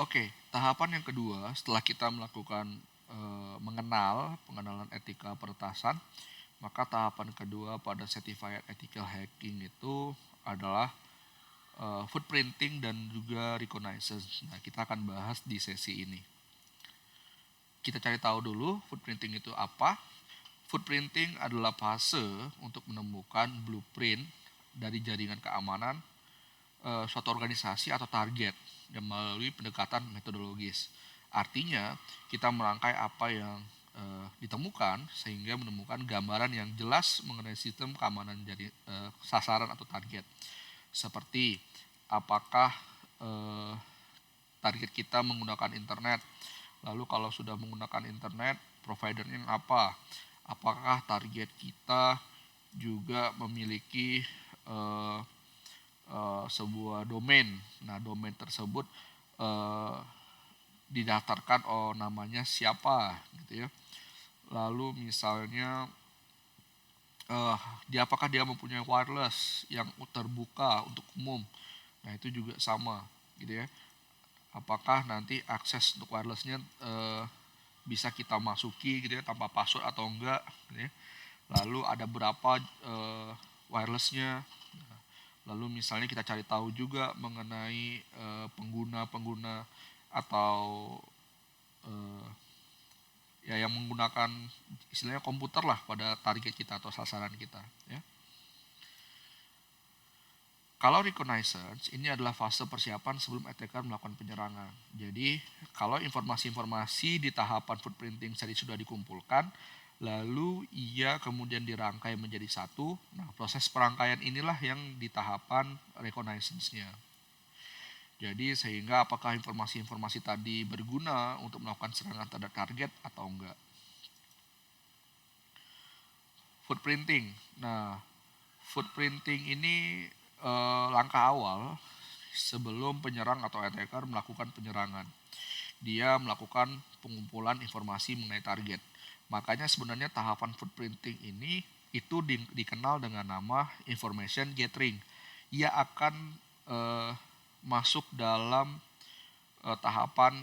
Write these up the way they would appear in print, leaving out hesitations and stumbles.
Oke, tahapan yang kedua setelah kita melakukan, pengenalan etika peretasan, maka tahapan kedua pada certified ethical hacking itu adalah, footprinting dan juga reconnaissance. Nah, kita akan bahas di sesi ini. Kita cari tahu dulu footprinting itu apa. Footprinting adalah fase untuk menemukan blueprint dari jaringan keamanan suatu organisasi atau target yang melalui pendekatan metodologis. Artinya, kita merangkai apa yang ditemukan sehingga menemukan gambaran yang jelas mengenai sistem keamanan jadi sasaran atau target. Seperti apakah eh, target kita menggunakan internet. Lalu kalau sudah menggunakan internet, providernya yang apa? Apakah target kita juga memiliki eh, sebuah domain. Nah, domain tersebut eh, didaftarkan namanya siapa gitu ya. Lalu misalnya eh, apakah dia mempunyai wireless yang terbuka untuk umum. Nah, itu juga sama gitu ya. Apakah nanti akses untuk wirelessnya bisa kita masuki gitu ya tanpa password atau enggak gitu ya. Lalu ada berapa wirelessnya. Lalu misalnya kita cari tahu juga mengenai pengguna-pengguna atau eh, ya yang menggunakan istilahnya komputer lah pada target kita atau sasaran kita ya. Kalau reconnaissance ini adalah fase persiapan sebelum attacker melakukan penyerangan. Jadi kalau informasi-informasi di tahapan footprinting tadi sudah dikumpulkan, lalu ia kemudian dirangkai menjadi satu. Nah, proses perangkaian inilah yang di tahapan reconnaissance-nya. Jadi sehingga apakah informasi-informasi tadi berguna untuk melakukan serangan terhadap target atau enggak. Footprinting. Nah, footprinting ini langkah awal sebelum penyerang atau attacker melakukan penyerangan. Dia melakukan pengumpulan informasi mengenai target. Makanya sebenarnya tahapan footprinting ini itu dikenal dengan nama information gathering. Ia akan eh, masuk dalam tahapan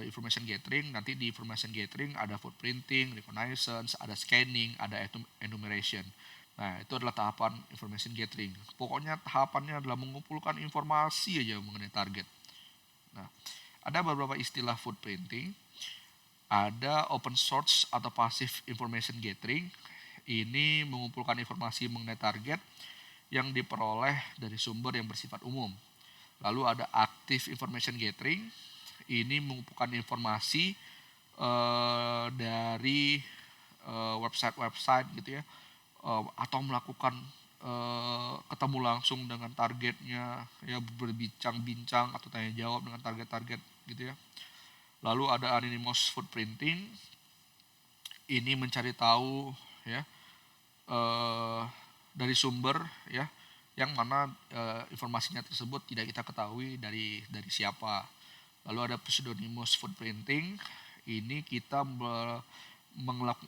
information gathering. Nanti di information gathering ada footprinting, reconnaissance, ada scanning, ada enumeration. Nah, itu adalah tahapan information gathering. Pokoknya tahapannya adalah mengumpulkan informasi aja mengenai target. Nah, ada beberapa istilah footprinting. Ada open source atau passive information gathering. Ini mengumpulkan informasi mengenai target yang diperoleh dari sumber yang bersifat umum. Lalu ada active information gathering. Ini mengumpulkan informasi dari website-website gitu ya, atau melakukan ketemu langsung dengan targetnya, ya berbincang-bincang atau tanya jawab dengan target-target gitu ya. Lalu ada anonymous footprinting. Ini mencari tahu ya dari sumber ya yang mana informasinya tersebut tidak kita ketahui dari siapa. Lalu ada pseudonymous footprinting. Ini kita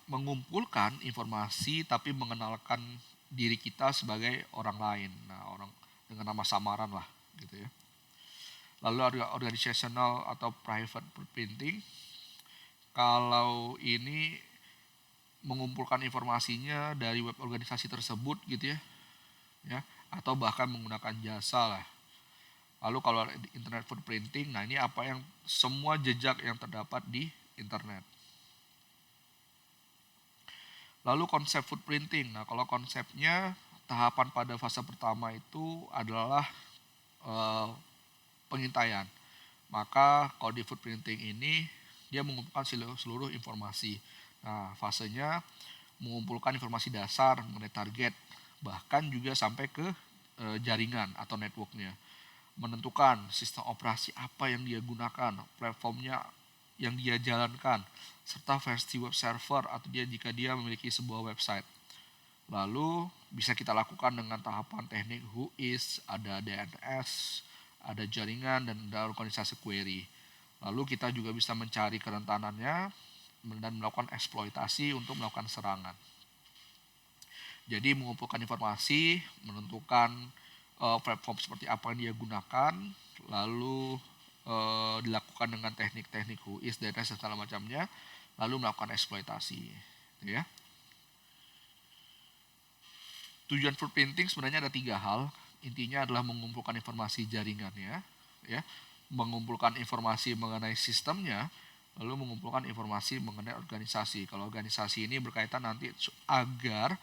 mengumpulkan informasi tapi mengenalkan diri kita sebagai orang lain. Nah, orang dengan nama samaran lah gitu ya. Lalu ada organizational atau private footprinting. Kalau ini mengumpulkan informasinya dari web organisasi tersebut gitu ya, atau bahkan menggunakan jasa lah. Lalu kalau internet footprinting, nah ini apa yang semua jejak yang terdapat di internet. Lalu konsep footprinting, nah kalau konsepnya tahapan pada fase pertama itu adalah eh, pengintaian. Maka kalau di footprinting ini dia mengumpulkan seluruh informasi. Nah, fasenya mengumpulkan informasi dasar mengenai target, bahkan juga sampai ke jaringan atau networknya. Menentukan sistem operasi apa yang dia gunakan, platformnya yang dia jalankan, serta versi web server atau jika dia memiliki sebuah website. Lalu bisa kita lakukan dengan tahapan teknik whois, ada DNS, ada jaringan, dan ada organisasi query. Lalu kita juga bisa mencari kerentanannya dan melakukan eksploitasi untuk melakukan serangan. Jadi mengumpulkan informasi, menentukan platform seperti apa yang dia gunakan, lalu dilakukan dengan teknik-teknik whois, DNS dan segala macamnya, lalu melakukan eksploitasi, gitu ya. Tujuan footprinting sebenarnya ada 3 hal. Intinya adalah mengumpulkan informasi jaringannya, ya, mengumpulkan informasi mengenai sistemnya, lalu mengumpulkan informasi mengenai organisasi. Kalau organisasi ini berkaitan nanti agar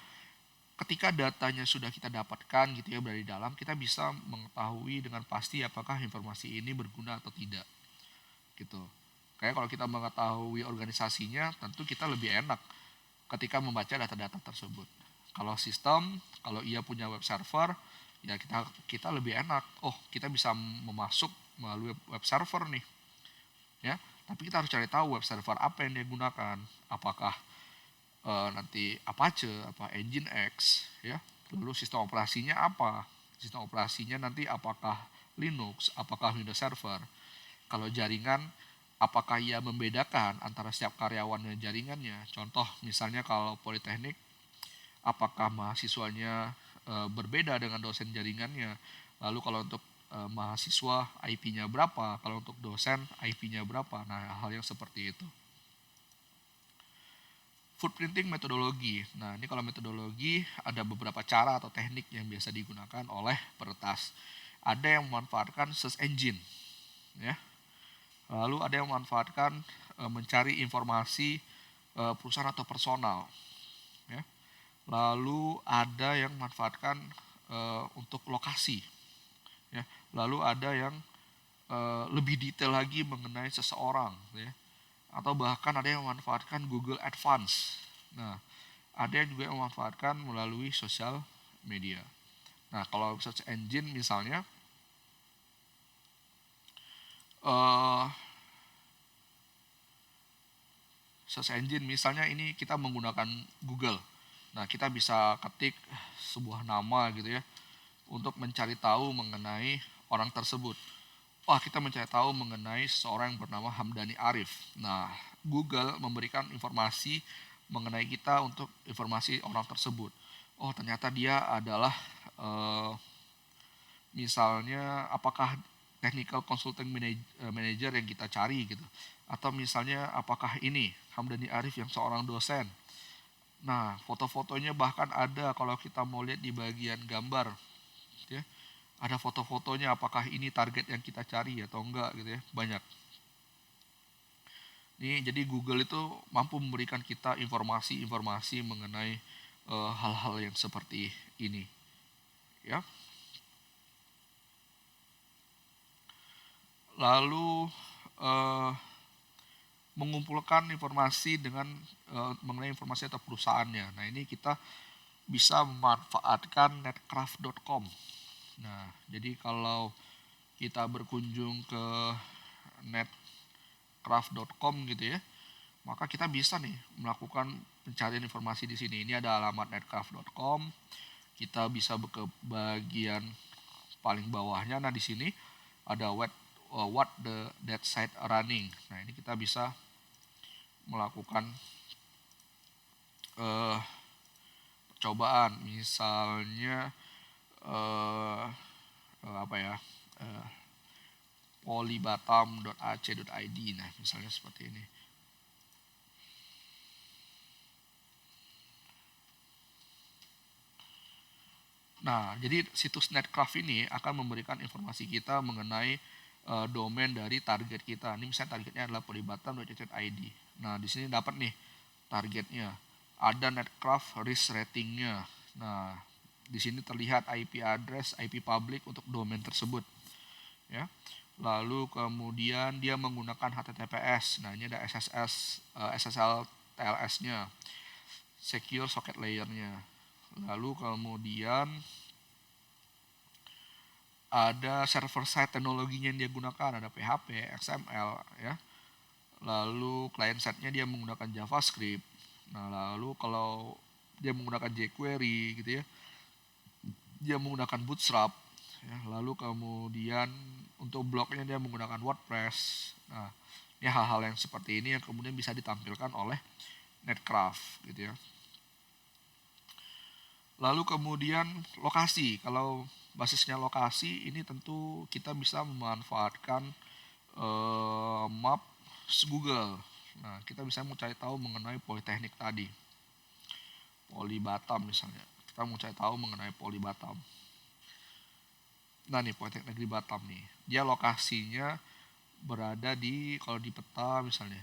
ketika datanya sudah kita dapatkan gitu ya dari dalam, kita bisa mengetahui dengan pasti apakah informasi ini berguna atau tidak, gitu. Kayak kalau kita mengetahui organisasinya, tentu kita lebih enak ketika membaca data-data tersebut. Kalau sistem, kalau ia punya web server, ya kita lebih enak. Oh, kita bisa memasuk melalui web server nih, ya. Tapi kita harus cari tahu web server apa yang dia gunakan. Apakah nanti Apache, apa Nginx, ya. Lalu sistem operasinya apa? Sistem operasinya nanti apakah Linux, apakah Windows Server. Kalau jaringan, apakah ia membedakan antara setiap karyawannya jaringannya. Contoh misalnya kalau Politeknik, apakah mahasiswanya berbeda dengan dosen jaringannya. Lalu kalau untuk mahasiswa IP-nya berapa, kalau untuk dosen IP-nya berapa. Nah, hal yang seperti itu. Footprinting metodologi. Nah, ini kalau metodologi ada beberapa cara atau teknik yang biasa digunakan oleh peretas. Ada yang memanfaatkan search engine, ya. Lalu ada yang memanfaatkan mencari informasi perusahaan atau personal, ya. Lalu ada yang memanfaatkan untuk lokasi, ya. Lalu ada yang lebih detail lagi mengenai seseorang, ya. Atau bahkan ada yang memanfaatkan Google Advance. Nah, ada yang juga yang memanfaatkan melalui sosial media. Nah, kalau search engine misalnya, search engine misalnya ini kita menggunakan Google. Nah, kita bisa ketik sebuah nama gitu ya, untuk mencari tahu mengenai orang tersebut. Wah, kita mencari tahu mengenai seorang yang bernama Hamdani Arif. Nah, Google memberikan informasi mengenai kita untuk informasi orang tersebut. Oh, ternyata dia adalah misalnya apakah technical consulting manager yang kita cari gitu. Atau misalnya apakah ini Hamdani Arif yang seorang dosen. Nah, foto-fotonya bahkan ada kalau kita mau lihat di bagian gambar, gitu ya. Ada foto-fotonya, apakah ini target yang kita cari atau enggak gitu ya, banyak. Nih, jadi Google itu mampu memberikan kita informasi-informasi mengenai hal-hal yang seperti ini, ya. Lalu mengumpulkan informasi dengan mengenai informasi atau perusahaannya. Nah, ini kita bisa memanfaatkan netcraft.com. Nah, jadi kalau kita berkunjung ke netcraft.com gitu ya, maka kita bisa nih melakukan pencarian informasi di sini. Ini ada alamat netcraft.com. Kita bisa ke bagian paling bawahnya. Nah, di sini ada what the that site running. Nah, ini kita bisa melakukan percobaan, misalnya apa ya, polybatam.ac.id. Nah, misalnya seperti ini. Nah, jadi situs Netcraft ini akan memberikan informasi kita mengenai domain dari target kita. Ini misalnya targetnya adalah polybatam.ac.id. Nah, di sini dapat nih targetnya. Ada Netcraft risk ratingnya. Nah, di sini terlihat IP address, IP public untuk domain tersebut, ya. Lalu kemudian dia menggunakan HTTPS. Nah, ini ada SSL TLS-nya, secure socket layer-nya. Lalu kemudian ada server side teknologinya yang dia gunakan, ada PHP, XML, ya. Lalu client side-nya dia menggunakan JavaScript. Nah, lalu kalau dia menggunakan jQuery gitu ya, dia menggunakan Bootstrap, ya. Lalu kemudian untuk blognya dia menggunakan WordPress. Nah, ini hal-hal yang seperti ini yang kemudian bisa ditampilkan oleh Netcraft gitu ya. Lalu kemudian lokasi. Kalau basisnya lokasi, ini tentu kita bisa memanfaatkan Maps Google. Nah, kita bisa mau cari tahu mengenai Politeknik tadi. Poli Batam misalnya. Kita mau cari tahu mengenai Poli Batam. Nah nih, Politeknik Negeri Batam nih. Dia lokasinya berada di, kalau di peta misalnya.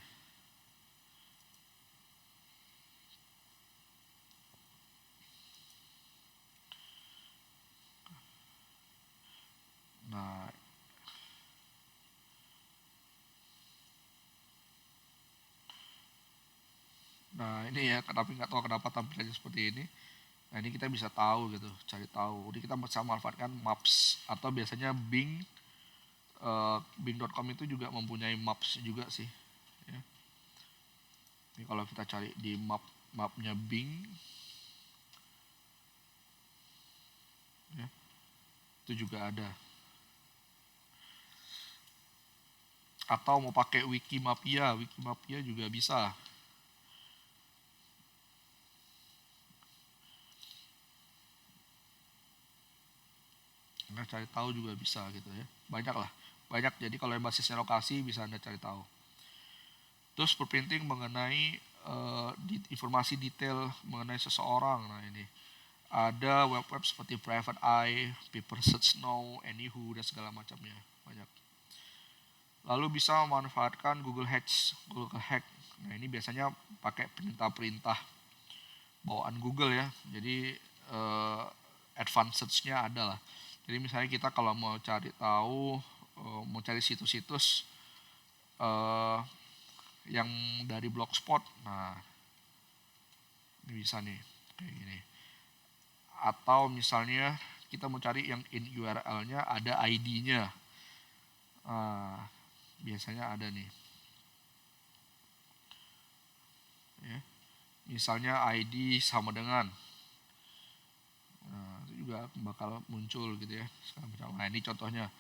Nah, ini ya, tapi nggak tahu kenapa tampilannya seperti ini. Nah ini kita bisa tahu gitu, cari tahu. Jadi kita bisa manfaatkan Maps atau biasanya Bing, Bing.com itu juga mempunyai Maps juga sih. Ya. Ini kalau kita cari di mapnya Bing, ya, itu juga ada. Atau mau pakai Wikimapia juga bisa. Anda cari tahu juga bisa gitu ya. Banyak lah, banyak. Jadi kalau yang basisnya lokasi bisa Anda cari tahu. Terus footprinting mengenai informasi detail mengenai seseorang. Nah ini ada web-web seperti Private Eye, Paper Search Now, Anywho dan segala macamnya, banyak. Lalu bisa memanfaatkan Google Hack. Nah ini biasanya pakai perintah-perintah bawaan Google ya. Jadi advanced search-nya ada lah. Jadi misalnya kita kalau mau cari tahu, mau cari situs-situs yang dari Blogspot, nah ini bisa nih kayak gini. Atau misalnya kita mau cari yang in URL-nya ada ID-nya, biasanya ada nih. Ya. Misalnya ID sama dengan, itu juga bakal muncul gitu ya. Nah ini contohnya.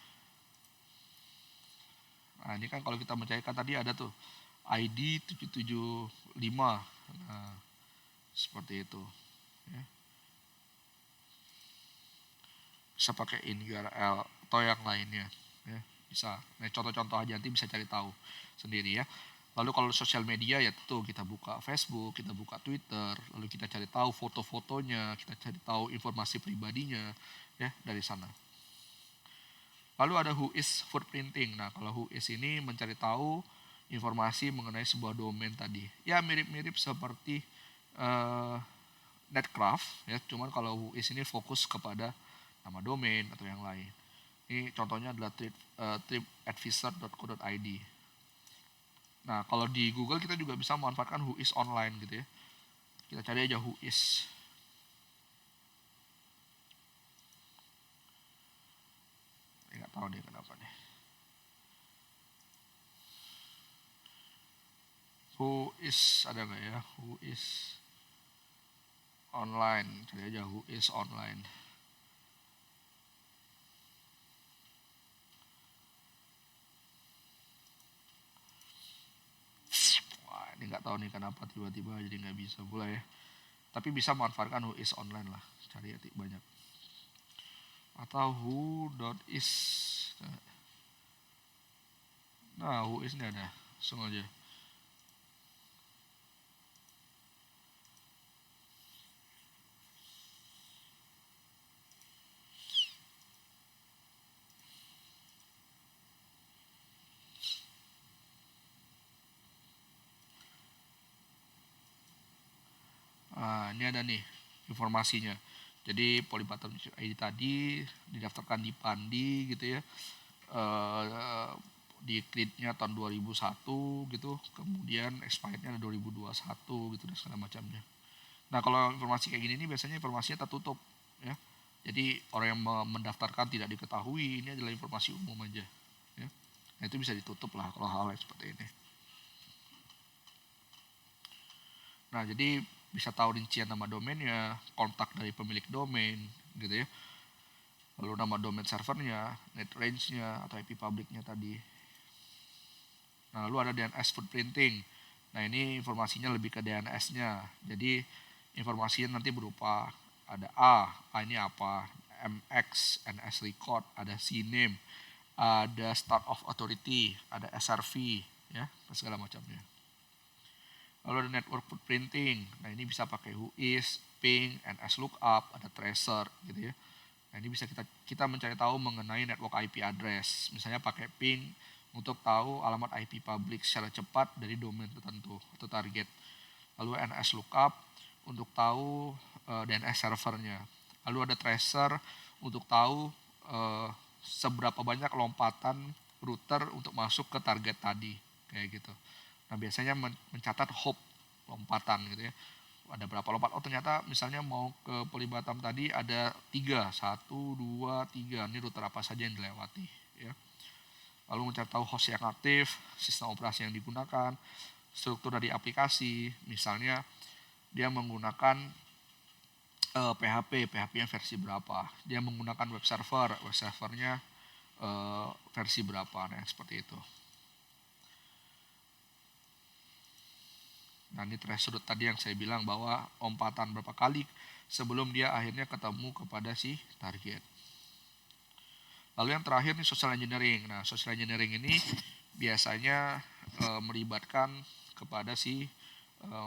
Nah ini kan kalau kita mencarikan tadi ada tuh ID 775. Nah, seperti itu. Ya. Bisa pakai in URL atau yang lainnya. Ya, bisa. Nah contoh-contoh aja nanti bisa cari tahu sendiri ya. Lalu kalau sosial media ya tentu kita buka Facebook, kita buka Twitter, lalu kita cari tahu foto-fotonya, kita cari tahu informasi pribadinya ya dari sana. Lalu ada Whois footprinting. Nah, kalau Whois ini mencari tahu informasi mengenai sebuah domain tadi. Ya mirip-mirip seperti Netcraft ya, cuman kalau Whois ini fokus kepada nama domain atau yang lain. Ini contohnya adalah tripadvisor.co.id. Nah, kalau di Google kita juga bisa memanfaatkan Whois online gitu ya. Kita cari aja Whois. Nggak tahu deh kenapa nih. Whois ada nggak ya? Whois online. Cari aja Whois online. Wah, ini nggak tahu nih kenapa tiba-tiba jadi nggak bisa pula ya. Tapi bisa manfaatkan Whois online lah. Cari ya banyak. Atau who.is. Nah, Whois ini ada. Langsung aja. Nah, ini ada nih informasinya. Jadi Polibatam ID tadi didaftarkan di Pandi gitu ya. Di kreditnya tahun 2001 gitu, kemudian expirednya ada 2021 gitu dan segala macamnya. Nah kalau informasi kayak gini ini biasanya informasinya tertutup ya. Jadi orang yang mendaftarkan tidak diketahui, ini adalah informasi umum aja. Ya. Nah itu bisa ditutup lah kalau hal yang seperti ini. Nah jadi bisa tahu rincian nama domainnya, kontak dari pemilik domain gitu ya. Lalu nama domain servernya, net range-nya atau IP publiknya tadi. Nah, lalu ada DNS footprinting. Nah, ini informasinya lebih ke DNS-nya. Jadi, informasinya nanti berupa ada A ini apa, MX, NS record, ada CNAME, ada start of authority, ada SRV, ya, dan segala macamnya. Lalu ada network footprinting. Nah, ini bisa pakai whois, ping, nslookup, ada tracer gitu ya. Nah, ini bisa kita mencari tahu mengenai network IP address. Misalnya pakai ping untuk tahu alamat IP public secara cepat dari domain tertentu atau target. Lalu nslookup untuk tahu DNS servernya. Lalu ada tracer untuk tahu seberapa banyak lompatan router untuk masuk ke target tadi, kayak gitu. Nah, biasanya mencatat hop lompatan gitu ya. Ada berapa lompat? Oh, ternyata misalnya mau ke Poli Batam tadi ada 3, 1, 2, 3. Ini router apa saja yang dilewati ya. Lalu mencari tahu host yang aktif, sistem operasi yang digunakan, struktur dari aplikasi. Misalnya dia menggunakan PHP-nya versi berapa. Dia menggunakan web servernya versi berapa. Nah, seperti itu. Nah, ini threshold tadi yang saya bilang bahwa lompatan berapa kali sebelum dia akhirnya ketemu kepada si target. Lalu yang terakhir nih social engineering. Nah, social engineering ini biasanya melibatkan kepada si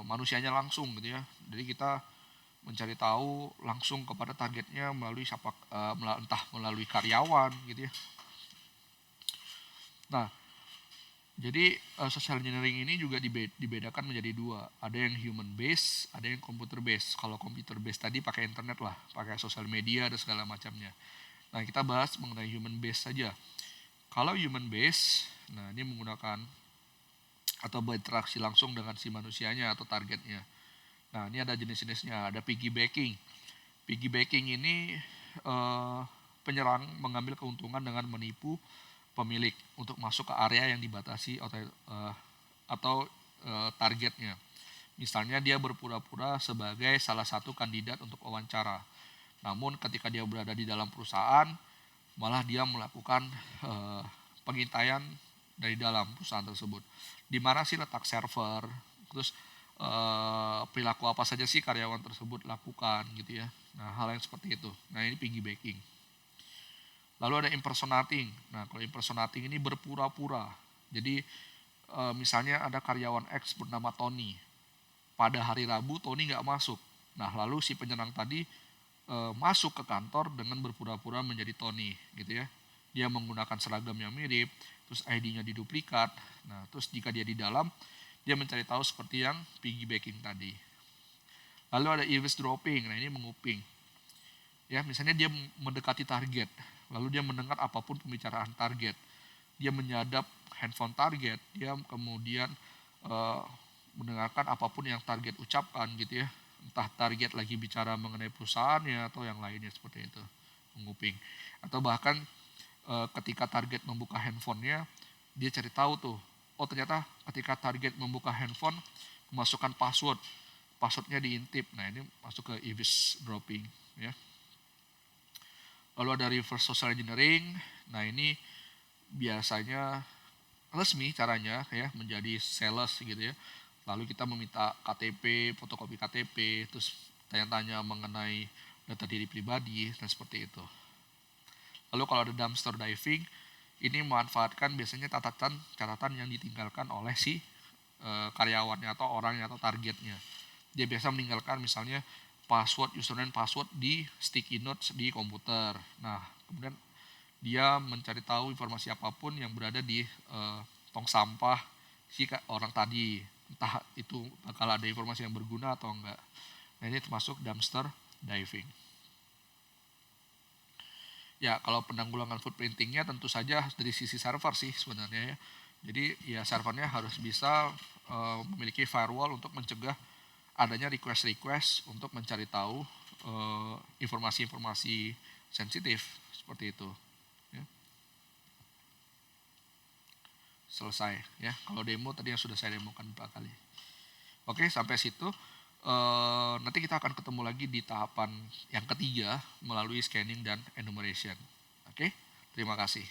manusianya langsung gitu ya. Jadi kita mencari tahu langsung kepada targetnya melalui entah melalui karyawan gitu ya. Nah, jadi social engineering ini juga dibedakan menjadi 2. Ada yang human base, ada yang computer base. Kalau computer base tadi pakai internet lah, pakai sosial media dan segala macamnya. Nah, kita bahas mengenai human base saja. Kalau human base, nah ini menggunakan atau berinteraksi langsung dengan si manusianya atau targetnya. Nah, ini ada jenis-jenisnya, ada piggybacking. Piggybacking ini penyerang mengambil keuntungan dengan menipu pemilik untuk masuk ke area yang dibatasi atau targetnya. Misalnya dia berpura-pura sebagai salah satu kandidat untuk wawancara. Namun ketika dia berada di dalam perusahaan, malah dia melakukan pengintaian dari dalam perusahaan tersebut. Di mana sih letak server, terus perilaku apa saja sih karyawan tersebut lakukan gitu ya. Nah, hal yang seperti itu. Nah, ini piggybacking. Lalu ada impersonating. Nah, kalau impersonating ini berpura-pura. Jadi misalnya ada karyawan X bernama Tony. Pada hari Rabu Tony nggak masuk. Nah, lalu si penyerang tadi masuk ke kantor dengan berpura-pura menjadi Tony gitu ya. Dia menggunakan seragam yang mirip, terus ID-nya diduplikat. Nah, terus jika dia di dalam, dia mencari tahu seperti yang piggybacking tadi. Lalu ada eavesdropping. Nah, ini menguping. Ya, misalnya dia mendekati target, lalu dia mendengar apapun pembicaraan target. Dia menyadap handphone target, dia kemudian mendengarkan apapun yang target ucapkan gitu ya. Entah target lagi bicara mengenai perusahaannya atau yang lainnya seperti itu. Menguping. Atau bahkan ketika target membuka handphonenya, dia cari tahu tuh, oh ternyata ketika target membuka handphone, memasukkan passwordnya diintip. Nah, ini masuk ke eavesdropping ya. Lalu ada reverse social engineering. Nah, ini biasanya resmi caranya ya, menjadi sales gitu ya. Lalu kita meminta KTP, fotokopi KTP, terus tanya-tanya mengenai data diri pribadi dan seperti itu. Lalu kalau ada dumpster diving, ini memanfaatkan biasanya catatan yang ditinggalkan oleh si karyawannya atau orangnya atau targetnya. Dia biasa meninggalkan misalnya password, username, password di sticky notes di komputer. Nah, kemudian dia mencari tahu informasi apapun yang berada di tong sampah si orang tadi. Entah itu bakal ada informasi yang berguna atau enggak. Nah, ini termasuk dumpster diving. Ya, kalau penanggulangan footprintingnya tentu saja dari sisi server sih sebenarnya ya. Jadi ya servernya harus bisa memiliki firewall untuk mencegah adanya request untuk mencari tahu informasi-informasi sensitif seperti itu. Ya. Selesai ya. Kalau demo tadi yang sudah saya demokan beberapa kali. Oke, sampai situ. Nanti kita akan ketemu lagi di tahapan yang ketiga melalui scanning dan enumeration. Oke, terima kasih.